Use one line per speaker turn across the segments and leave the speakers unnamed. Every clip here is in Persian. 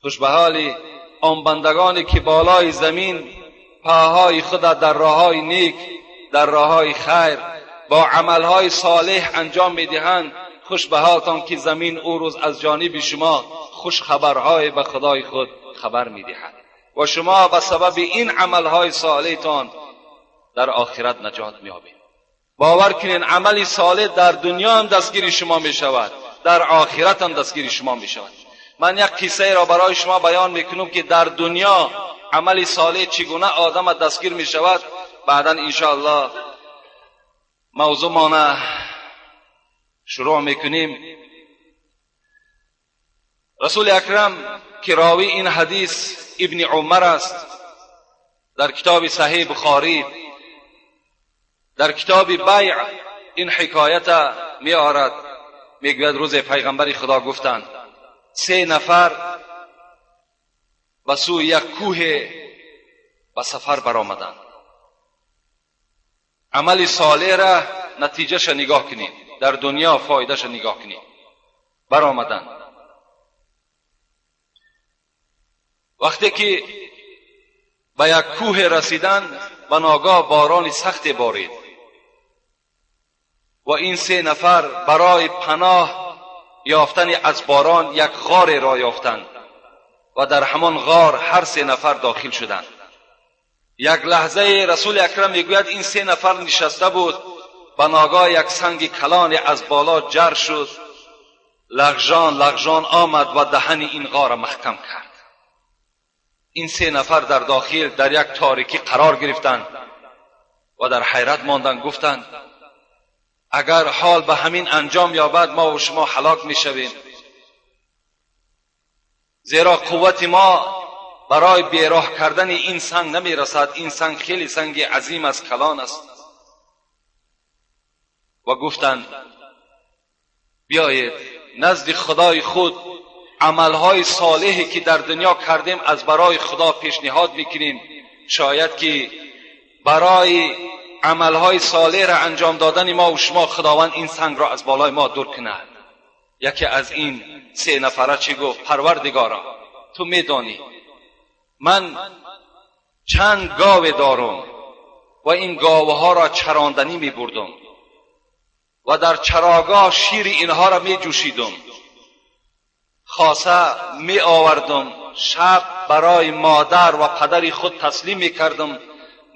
خوش به حال آن بندگانی که بالای زمین پاهای خود در راههای نیک، در راههای خیر با عملهای صالح انجام میدهند. خوش به حالتان که زمین او روز از جانب شما خوش خبرهای به خدای خود خبر میدهد و شما به سبب این عملهای صالحتان در آخرت نجات میابید. باور کنین عمل صالح در دنیا هم دستگیر شما میشود، در آخرت هم دستگیر شما میشود. من یک قصه را برای شما بیان میکنم که در دنیا عمل صالح چگونه آدم دستگیر میشود. بعدا انشاءالله موضوع ما شروع میکنیم. رسول اکرم که راوی این حدیث ابن عمر است، در کتاب صحیح بخاری در کتاب بیع این حکایت می آورد. میگوید روز پیغمبر خدا گفتند 3 نفر به سوی یک کوه به سفر برآمدند. عمل صالح را نتیجهش نگاه کنید، در دنیا فایدهش نگاه کنید. برآمدند. وقتی که به یک کوه رسیدند به ناگاه باران سخت بارید و این 3 نفر برای پناه یافتن از باران یک غار را یافتند و در همان غار هر 3 نفر داخل شدند. یک لحظه رسول اکرم میگوید این 3 نفر نشسته بود، به ناگاه یک سنگ کلان از بالا جر شد، لغژان آمد و دهن این غار محکم کرد. این 3 نفر در داخل در یک تاریکی قرار گرفتند و در حیرت ماندند. گفتند اگر حال به همین انجام یابد ما و شما هلاک میشویم، زیرا قوت ما برای بیراه کردن این سنگ نمیرسد. این سنگ خیلی سنگ عظیم است، کلان است. و گفتند بیایید نزد خدای خود عملهای صالحی که در دنیا کردیم از برای خدا پیشنهاد میکنیم، شاید که برای عملهای صالح را انجام دادن ما و شما خداوند این سنگ را از بالای ما دور کند. یکی از این 3 نفره چی گفت؟ پروردگارا تو میدانی من چند گاو دارم و این گاوها را چراندنی می بردم و در چراگاه شیر اینها را می جوشیدم، خاصه می آوردم، شب برای مادر و پدر خود تسلیم می کردم،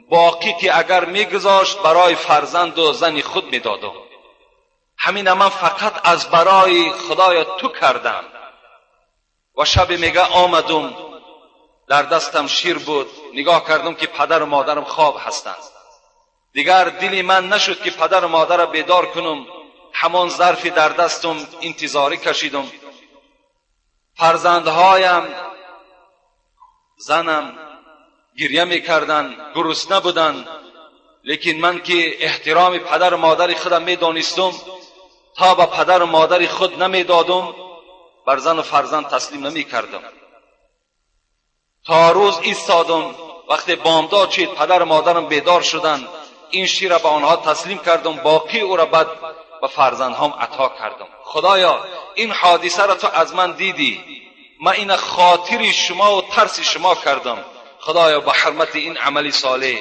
باقی که اگر می گذاشت برای فرزند و زن خود می دادم. همین من فقط از برای خدای تو کردم. و شب میگه آمدم، در دستم شیر بود، نگاه کردم که پدر و مادرم خواب هستند. دیگر دلی من نشد که پدر و مادر را بیدار کنم. همان ظرفی در دستم انتظاری کشیدم. فرزندهایم، زنم گریه میکردند، گرسنه بودند، لیکن من که احترام پدر و مادر خودم میدانستم، تا به پدر و مادر خود نمیدادم، بر زن و فرزند تسلیم نمیکردم. تا روز ایستادم، وقتی بامداد شد پدر و مادرم بیدار شدند، این شیر را به آنها تسلیم کردم، باقی او را بعد به فرزندهام عطا کردم. خدایا این حادثه را تو از من دیدی، من این خاطر شما و ترس شما کردم. خدایا به حرمت این عمل صالح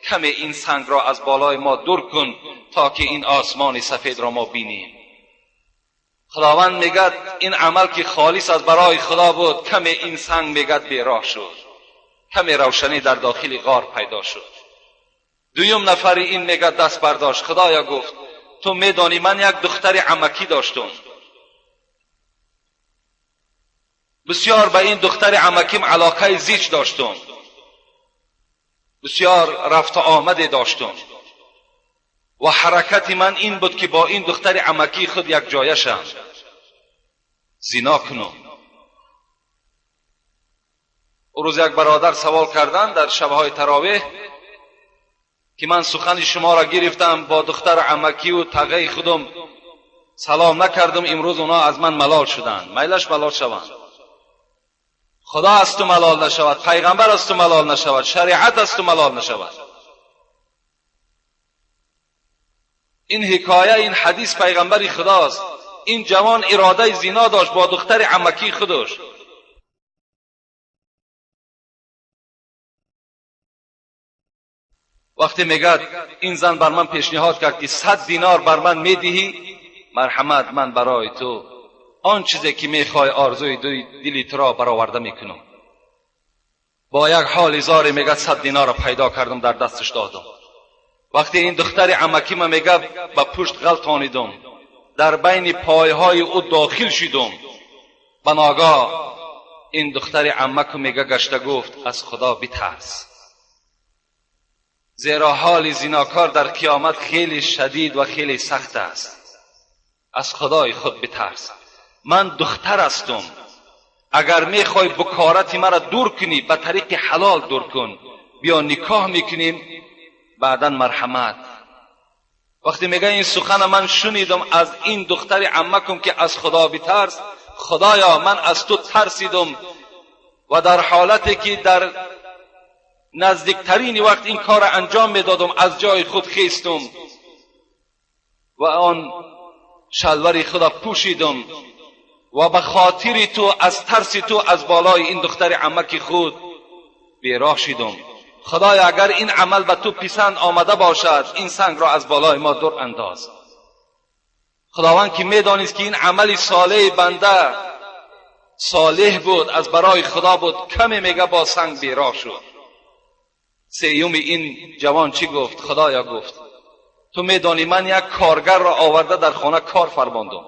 کمی این سنگ را از بالای ما دور کن تا که این آسمان سفید را ما بینیم. خداوند میگد این عمل که خالص از برای خدا بود، کمی این سنگ میگد بیراه شد، کمی روشنی در داخل غار پیدا شد. دویم نفر این میگد دست برداشت. خدایا گفت تو میدانی من یک دختر عمکی داشتم، بسیار به این دختر عمکیم علاقه زیچ داشتم، بسیار رفت آمد داشتم و حرکت من این بود که با این دختر عمکی خود یک جایه شم، زنا کنم. او روز یک برادر سوال کردند در شبهای تراویح که من سخن شما را گرفتم، با دختر عمکی و تقی خودم سلام نکردم، امروز اونا از من ملال شدند. میلش ملال شوند، خدا از تو ملال نشود، پیغمبر از تو ملال نشود، شریعت از تو ملال نشود. این حکایه، این حدیث پیغمبر خداست. این جوان اراده زنا داشت با دختر عمکی خودش، وقتی میگه این زن بر من پیشنهاد کرد که 100 دینار بر من میدهی، مرحمت من برای تو آن چیزی که میخوای آرزوی دلی تو را برآورده میکنم. با یک حال زاری میگه 100 دینار را پیدا کردم در دستش دادم. وقتی این دختر عمکی من میگه به پشت غلطانیدم، در بین پایهای او داخل شدم، به ناگاه این دختر عمکو میگه گشته گفت از خدا بترس، زیرا حال زناکار در قیامت خیلی شدید و خیلی سخت است. از خدای خود بترس، من دختر هستم، اگر میخوای بکارت مرا دور کنی به طریق حلال دور کن، بیا نکاح میکنیم بعداً مرحمت. وقتی میگه این سخن من شنیدم از این دختر عمکم که از خدا بترس، خدایا من از تو ترسیدم و در حالتی که در نزدیکترین وقت این کار انجام میدادم از جای خود خیستم و آن شلوار خدا پوشیدم و به خاطر تو از ترس تو از بالای این دختر عمک خود بیراه شدم. خدایا اگر این عمل به تو پسند آمده باشد، این سنگ را از بالای ما دور انداز. خداوند که میدانست که این عمل صالح بنده صالح بود، از برای خدا بود، کمی میگه با سنگ بیراه شد. سیوم این جوان چی گفت؟ خدایا گفت تو میدانی من یک کارگر را آورده در خانه کار فرماندم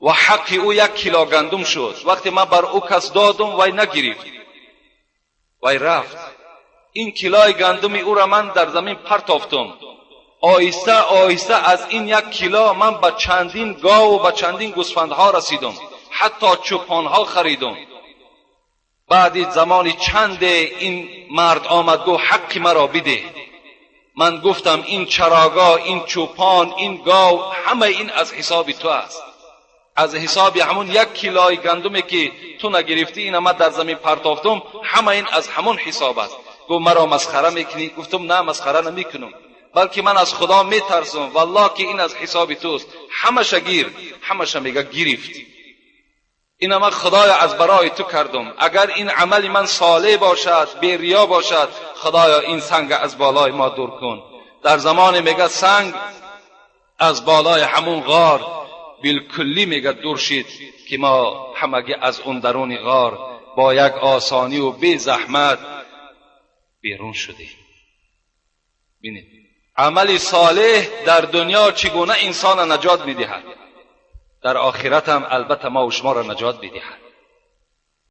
و حق او 1 کیلو گندم شد. وقتی من بر او کس دادم وی نگرفت، وی رفت. این کیلوی گندم او را من در زمین پرتافتم. آهسته آهسته از این 1 کیلو من به چندین گاو و به چندین گوسفندها رسیدم، حتی چوپانها خریدم. بعد زمانی چند این مرد آمد گفت حق مرا بده. من گفتم این چراگاه، این چوپان، این گاو، همه این از حساب تو است، از حساب همون 1 کیلوی گندمی که تو نگرفتی این من در زمین پرتافتم، همه این از همون حساب است. گفت مرا مسخره میکنی؟ گفتم نه مسخره نمیکنم، بلکه من از خدا میترسم، والله که این از حساب توست. همش گیر، همش میگه گرفت. این من خدایا از برای تو کردم، اگر این عمل من صالح باشد، بی ریا باشد، خدایا این سنگ از بالای ما دور کن. در زمان میگه سنگ از بالای همون غار بالکلی میگه دور شد که ما همگی از اون درون غار با یک آسانی و بی زحمت بیرون شدیم. ببینید عمل صالح در دنیا چگونه انسان نجات میدهد، در آخرت هم البته ما و شما را نجات میدهد.